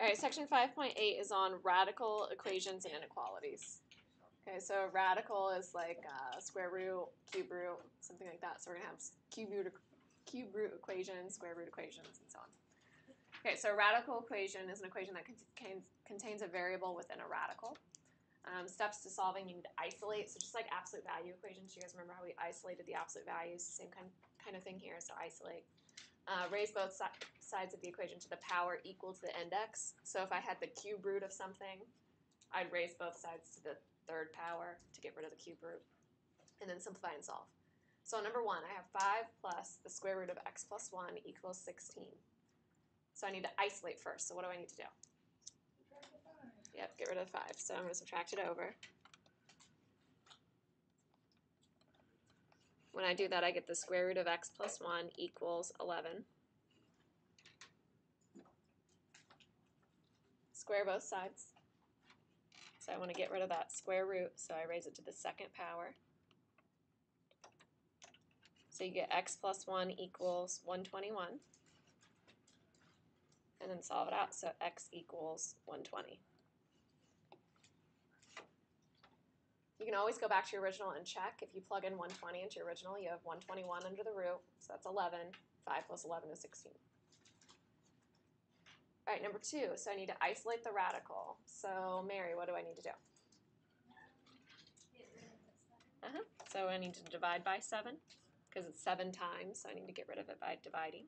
All right, section 5.8 is on radical equations and inequalities. Okay, so a radical is like square root, cube root, something like that. So we're going to have cube root equations, square root equations, and so on. Okay, so a radical equation is an equation that contains a variable within a radical. Steps to solving, you need to isolate. So just like absolute value equations, you guys remember how we isolated the absolute values? Same kind of thing here, so isolate. Raise both sides of the equation to the power equal to the index. So if I had the cube root of something, I'd raise both sides to the third power to get rid of the cube root, and then simplify and solve. So number 1, I have 5 plus the square root of x plus 1 equals 16. So I need to isolate first. So what do I need to do? Subtract the 5. Yep, get rid of 5. So I'm going to subtract it over. When I do that, I get the square root of x plus 1 equals 11. Square both sides. So I want to get rid of that square root, so I raise it to the second power. So you get x plus 1 equals 121. And then solve it out, so x equals 120. You can always go back to your original and check. If you plug in 120 into your original, you have 121 under the root, so that's 11. 5 plus 11 is 16. All right, number 2, so I need to isolate the radical. So Mary, what do I need to do? So I need to divide by 7, because it's 7 times, so I need to get rid of it by dividing.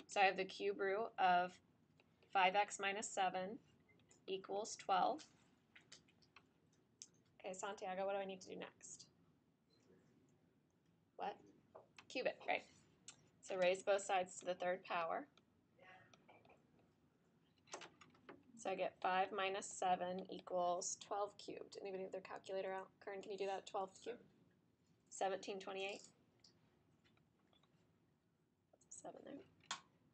So I have the cube root of 5x minus 7 equals 12. Okay, Santiago, what do I need to do next? What? Cube it, right. So raise both sides to the third power. So I get 5 minus 7 equals 12 cubed. Anybody have their calculator out? Kern, can you do that? 12 cubed? 1728. 7 there.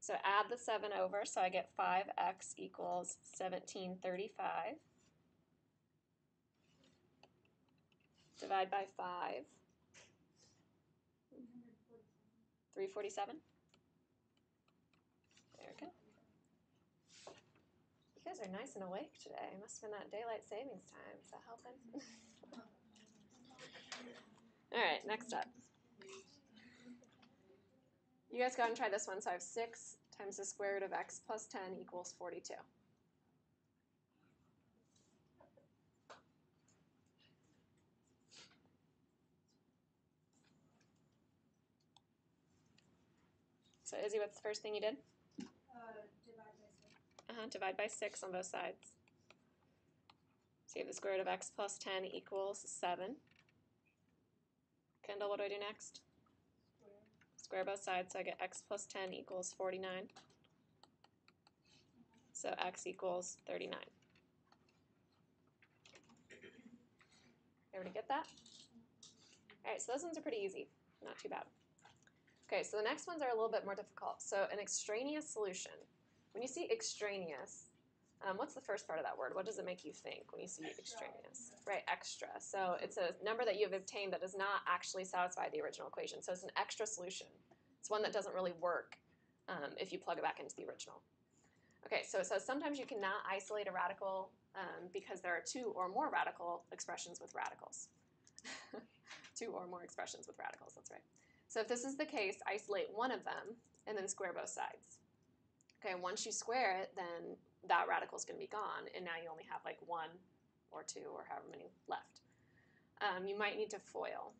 So add the 7 over, so I get 5x equals 1735. Divide by 5. 347. There we go. You guys are nice and awake today. Must have been that daylight savings time. Is that helping? All right, next up. You guys go ahead and try this one. So I have 6 times the square root of x plus 10 equals 42. So Izzy, what's the first thing you did? Divide by 6. Divide by 6 on both sides. So you have the square root of x plus 10 equals 7. Kendall, what do I do next? Square both sides, so I get x plus 10 equals 49. So x equals 39. Everybody get that? All right, so those ones are pretty easy. Not too bad. Okay, so the next ones are a little bit more difficult. So an extraneous solution. When you see extraneous, what's the first part of that word? What does it make you think when you see extraneous? Right, extra. So it's a number that you've obtained that does not actually satisfy the original equation. So it's an extra solution. It's one that doesn't really work if you plug it back into the original. Okay, so it says sometimes you cannot isolate a radical because there are 2 or more radical expressions with radicals. 2 or more expressions with radicals, that's right. So if this is the case, isolate one of them and then square both sides. Okay, once you square it, then that radical is going to be gone, and now you only have like 1 or 2 or however many left. You might need to FOIL.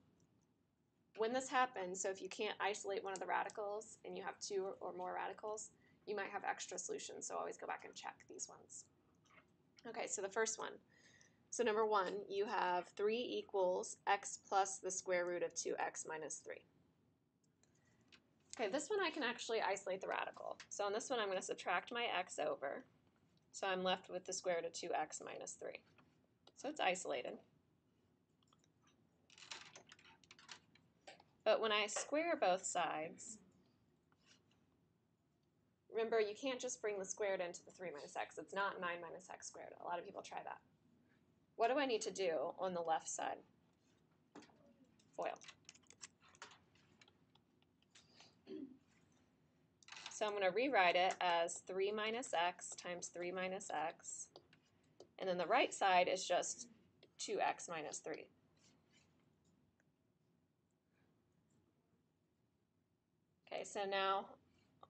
When this happens, so if you can't isolate one of the radicals and you have 2 or more radicals, you might have extra solutions, so always go back and check these ones. Okay, so the first one. So number 1, you have 3 equals x plus the square root of 2x minus 3. Okay, this one I can actually isolate the radical. So on this one, I'm going to subtract my x over. So I'm left with the square root of 2x minus 3. So it's isolated. But when I square both sides, remember, you can't just bring the squared into the 3 minus x. It's not 9 minus x squared. A lot of people try that. What do I need to do on the left side? FOIL. So I'm going to rewrite it as 3 minus x times 3 minus x. And then the right side is just 2x minus 3. Okay, so now,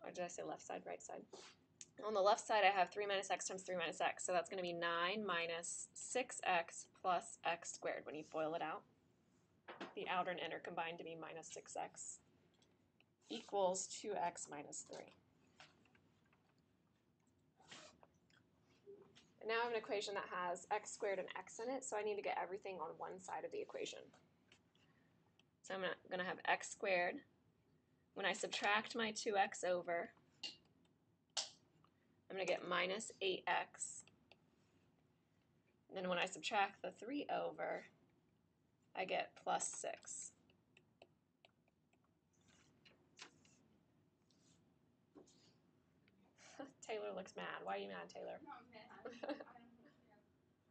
or did I say left side, right side? On the left side, I have 3 minus x times 3 minus x. So that's going to be 9 minus 6x plus x squared when you FOIL it out. The outer and inner combine to be minus 6x equals 2x minus 3. And now I have an equation that has x squared and x in it, so I need to get everything on one side of the equation. So I'm going to have x squared. When I subtract my 2x over, I'm going to get minus 8x. And then when I subtract the 3 over, I get plus 6. Taylor looks mad. Why are you mad, Taylor?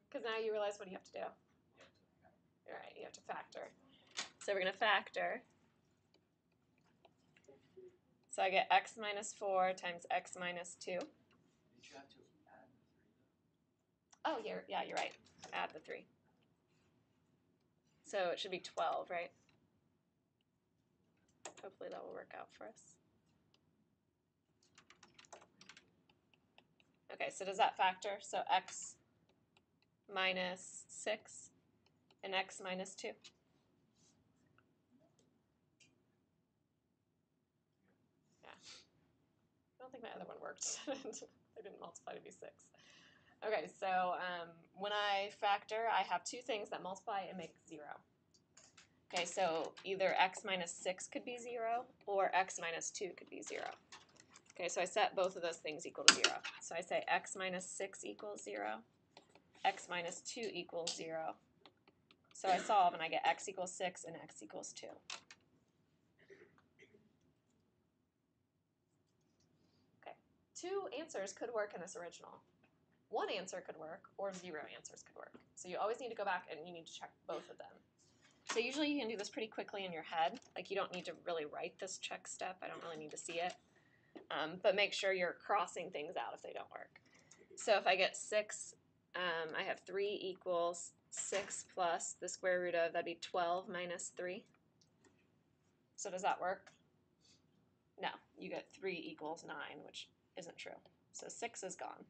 Because now you realize what you have to do. All right, you have to factor. So we're going to factor. So I get x minus 4 times x minus 2. Did you have to add the 3 though? Oh, yeah, you're right. Add the 3. So it should be 12, right? Hopefully that will work out for us. Okay, so does that factor? So x minus 6 and x minus 2. Yeah. I don't think my other one worked. I didn't multiply to be 6. Okay, so when I factor, I have two things that multiply and make 0. Okay, so either x minus 6 could be 0 or x minus 2 could be 0. Okay, so I set both of those things equal to 0. So I say x minus 6 equals 0, x minus 2 equals 0. So I solve and I get x equals 6 and x equals 2. Okay, 2 answers could work in this original. 1 answer could work, or 0 answers could work. So you always need to go back and you need to check both of them. So usually you can do this pretty quickly in your head. Like you don't need to really write this check step. I don't really need to see it. But make sure you're crossing things out if they don't work. So if I get 6, I have 3 equals 6 plus the square root of, that'd be 12 minus 3. So does that work? No, you get 3 equals 9, which isn't true. So 6 is gone.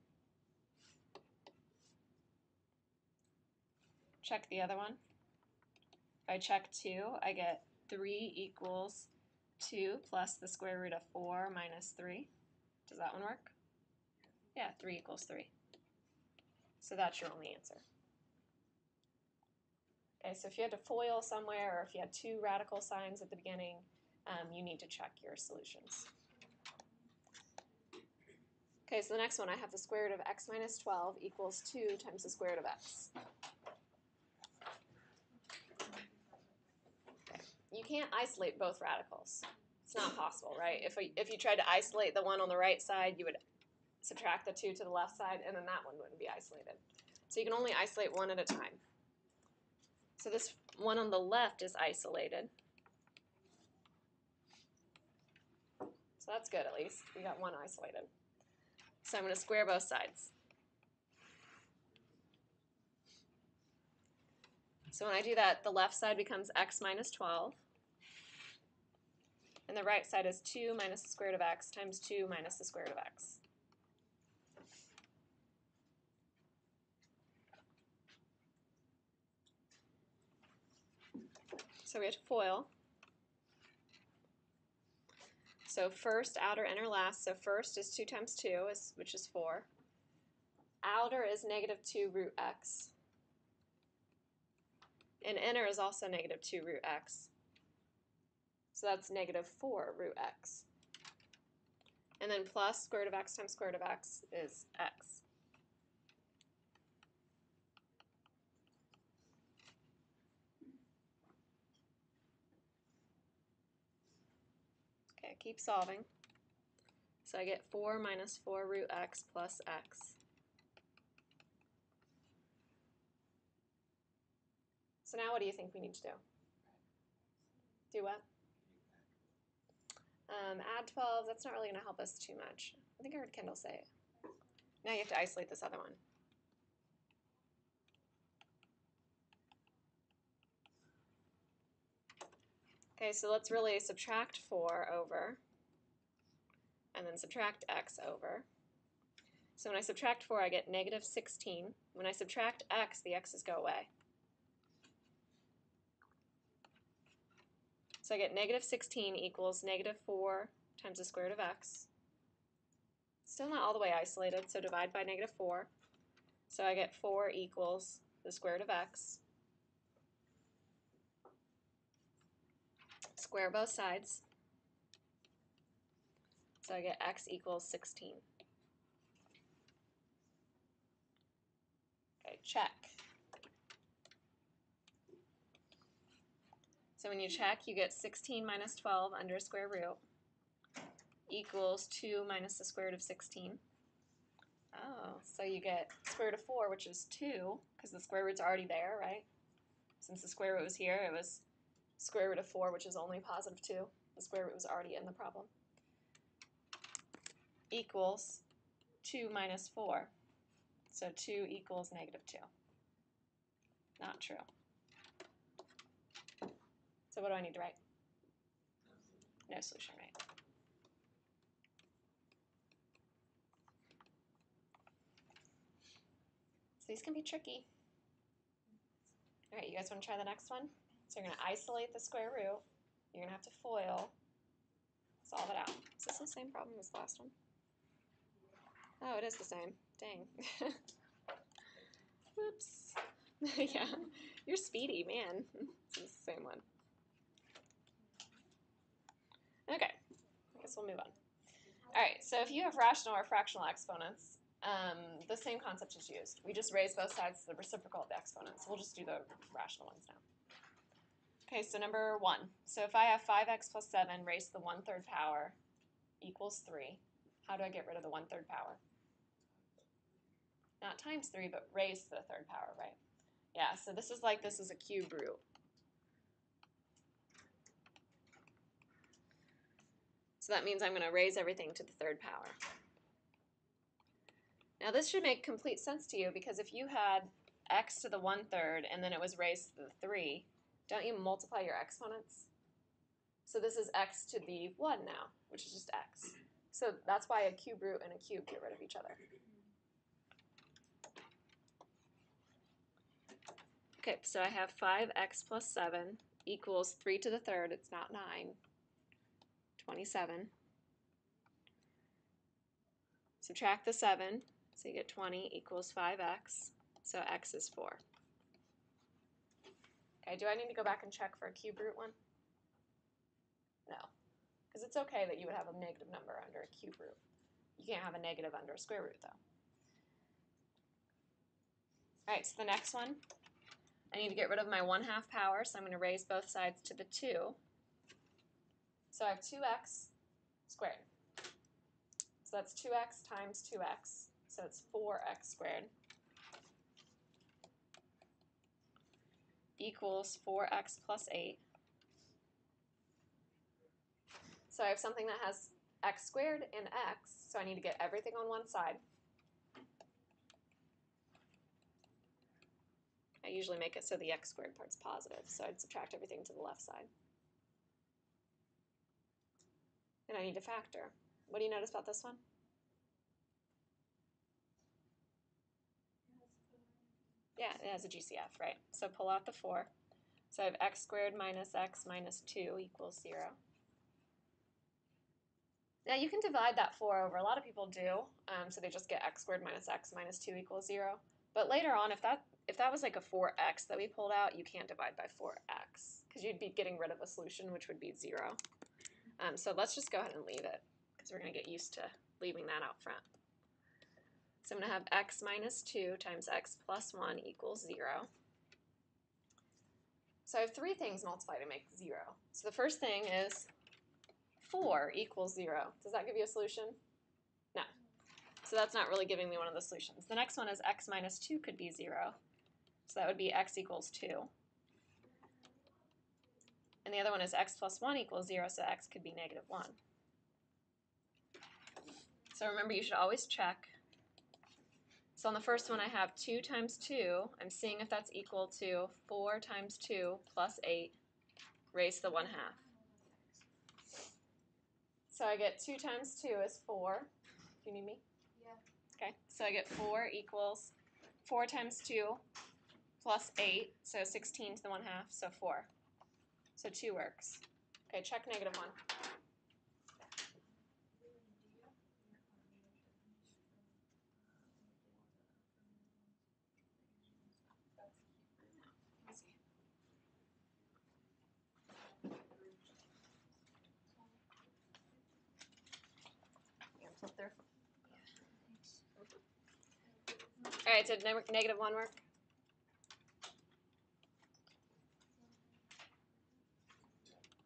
Check the other one. If I check 2, I get 3 equals 2 plus the square root of 4 minus 3. Does that one work? Yeah, 3 equals 3. So that's your only answer. Okay, so if you had to FOIL somewhere or if you had 2 radical signs at the beginning, you need to check your solutions. Okay, so the next one, I have the square root of x minus 12 equals 2 times the square root of x. Okay. You can't isolate both radicals. It's not possible, right? If you tried to isolate the one on the right side, you would subtract the 2 to the left side, and then that one wouldn't be isolated. So you can only isolate one at a time. So this one on the left is isolated. So that's good, at least. We got one isolated. So I'm going to square both sides. So when I do that, the left side becomes x minus 12. And the right side is 2 minus the square root of x times 2 minus the square root of x. So we have to FOIL. So first, outer, inner, last. So first is 2 times 2, which is 4. Outer is negative 2 root x. And inner is also negative 2 root x. So that's negative 4 root x. And then plus square root of x times square root of x is x. Okay, keep solving. So I get 4 minus 4 root x plus x. So now what do you think we need to do? Do what? Add 12, that's not really going to help us too much. I think I heard Kendall say it. Now you have to isolate this other one. Okay, so let's really subtract 4 over, and then subtract x over. So when I subtract 4, I get negative 16. When I subtract x, the x's go away. So I get negative 16 equals negative 4 times the square root of x. Still not all the way isolated, so divide by negative 4. So I get 4 equals the square root of x. Square both sides. So I get x equals 16. Okay, check. So when you check, you get 16 minus 12 under square root equals 2 minus the square root of 16. Oh, so you get square root of 4, which is 2, because the square root's already there, right? Since the square root was here, it was square root of 4, which is only positive 2. The square root was already in the problem. Equals 2 minus 4. So 2 equals negative 2. Not true. So what do I need to write? No solution, right? So these can be tricky. All right, you guys want to try the next one? So you're going to isolate the square root. You're going to have to FOIL. Solve it out. Is this the same problem as the last one? Oh, it is the same. Dang. Whoops. Yeah, you're speedy, man. This is the same one. Okay, I guess we'll move on. All right, so if you have rational or fractional exponents, the same concept is used. We just raise both sides to the reciprocal of the exponents. We'll just do the rational ones now. Okay, so number 1. So if I have 5x plus 7 raised to the 1/3 power equals 3, how do I get rid of the 1/3 power? Not times 3, but raised to the 3rd power, right? Yeah, so this is like this is a cube root. So that means I'm going to raise everything to the 3rd power. Now this should make complete sense to you, because if you had x to the 1/3 and then it was raised to the 3, don't you multiply your exponents? So this is x to the 1 now, which is just x. So that's why a cube root and a cube get rid of each other. Okay, so I have 5x plus 7 equals 3 to the 3rd. It's not 9. 27. Subtract the 7, so you get 20 equals 5x. So x is 4. Okay, do I need to go back and check for a cube root one? No, because it's okay that you would have a negative number under a cube root. You can't have a negative under a square root, though. All right, so the next one, I need to get rid of my 1/2 power, so I'm going to raise both sides to the 2. So I have 2x squared. So that's 2x times 2x, so it's 4x squared equals 4x plus 8. So I have something that has x squared and x, so I need to get everything on one side. I usually make it so the x squared part's positive, so I'd subtract everything to the left side. And I need to factor. What do you notice about this one? Yeah, it has a GCF, right? So pull out the 4. So I have x squared minus x minus 2 equals 0. Now you can divide that 4 over. A lot of people do, so they just get x squared minus x minus 2 equals 0. But later on, if that was like a 4x that we pulled out, you can't divide by 4x, because you'd be getting rid of a solution, which would be 0. So let's just go ahead and leave it, because we're going to get used to leaving that out front. So I'm going to have x minus 2 times x plus 1 equals 0. So I have 3 things multiplied to make 0. So the first thing is 4 equals 0. Does that give you a solution? No. So that's not really giving me one of the solutions. The next one is x minus 2 could be 0. So that would be x equals 2. And the other one is x plus 1 equals 0, so x could be negative 1. So remember, you should always check. So on the first one, I have 2 times 2. I'm seeing if that's equal to 4 times 2 plus 8 raised to the 1/2. So I get 2 times 2 is 4. Do you need me? Yeah. Okay, so I get 4 equals 4 times 2 plus 8, so 16 to the 1/2, so 4. So 2 works. Okay, check -1. Flip through. All right, did -1 work?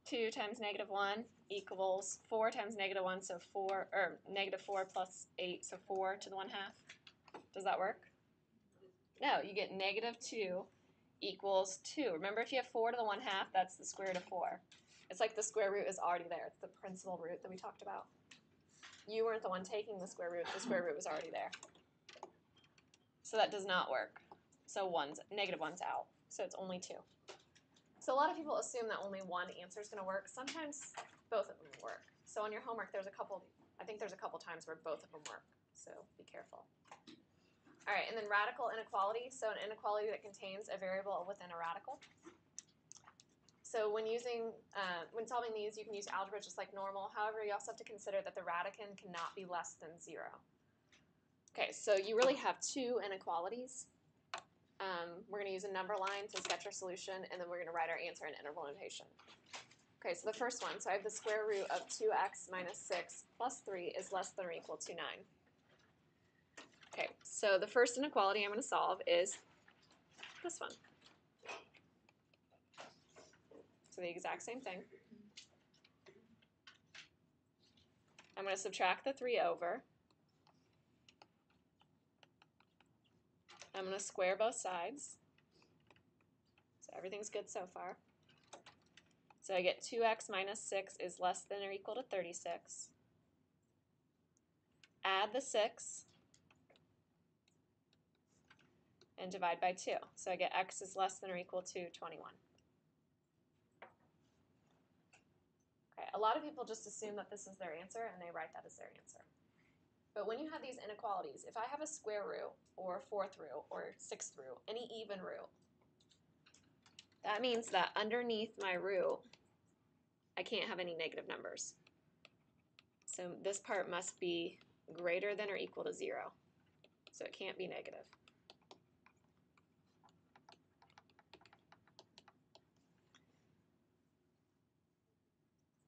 Two times -1 equals 4 times -1, so 4, or -4 plus 8, so 4 to the 1/2. Does that work? No, you get -2 equals 2. Remember, if you have 4 to the 1/2, that's the square root of 4. It's like the square root is already there. It's the principal root that we talked about. You weren't the one taking the square root was already there. So that does not work. So -1's out. So it's only 2. So a lot of people assume that only one answer is going to work. Sometimes both of them work. So on your homework, I think there's a couple times where both of them work. So be careful. All right, and then radical inequality. So an inequality that contains a variable within a radical. So when solving these, you can use algebra just like normal. However, you also have to consider that the radicand cannot be less than 0. Okay, so you really have 2 inequalities. We're going to use a number line to sketch our solution, and then we're going to write our answer in interval notation. Okay, so the first one, so I have the square root of 2x minus 6 plus 3 is less than or equal to 9. Okay, so the first inequality I'm going to solve is this one. So the exact same thing. I'm going to subtract the 3 over. I'm going to square both sides. So everything's good so far. So I get 2x minus 6 is less than or equal to 36. Add the 6 and divide by 2. So I get x is less than or equal to 21. Okay, a lot of people just assume that this is their answer and they write that as their answer. But when you have these inequalities, if I have a square root or a fourth root or sixth root, any even root, that means that underneath my root, I can't have any negative numbers. So this part must be greater than or equal to 0. So it can't be negative.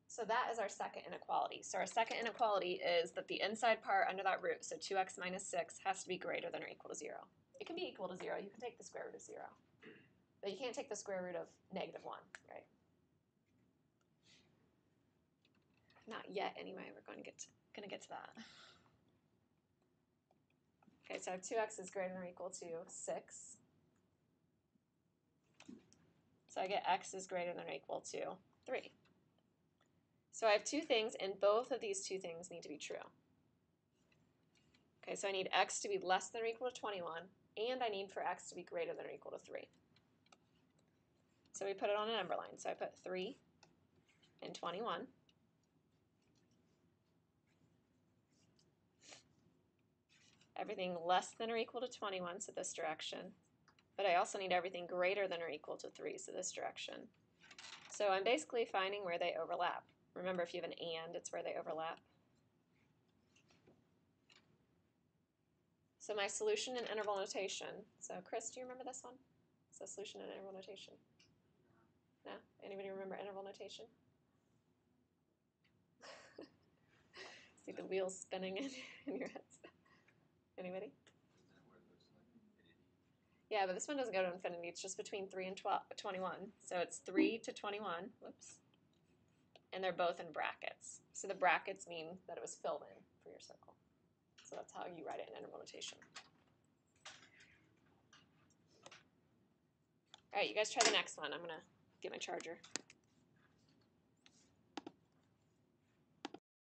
So that is our second inequality. So our second inequality is that the inside part under that root, so 2x minus 6, has to be greater than or equal to 0. It can be equal to 0. You can take the square root of 0. But you can't take the square root of -1, right? Not yet, anyway. We're going to get to that. Okay, so 2x is greater than or equal to 6. So I get x is greater than or equal to 3. So I have two things, and both of these two things need to be true. Okay, so I need x to be less than or equal to 21, and I need for x to be greater than or equal to 3. So we put it on a number line. So I put 3 and 21. Everything less than or equal to 21, so this direction. But I also need everything greater than or equal to 3, so this direction. So I'm basically finding where they overlap. Remember, if you have an and, it's where they overlap. So my solution in interval notation. So Chris, do you remember this one? So solution in interval notation. No? Anybody remember interval notation? See the wheels spinning in your heads. Anybody? Yeah, but this one doesn't go to infinity. It's just between 3 and 21. So it's 3 to 21. Whoops. And they're both in brackets. So the brackets mean that it was filled in for your circle. So that's how you write it in interval notation. All right, you guys try the next one. I'm going to get my charger.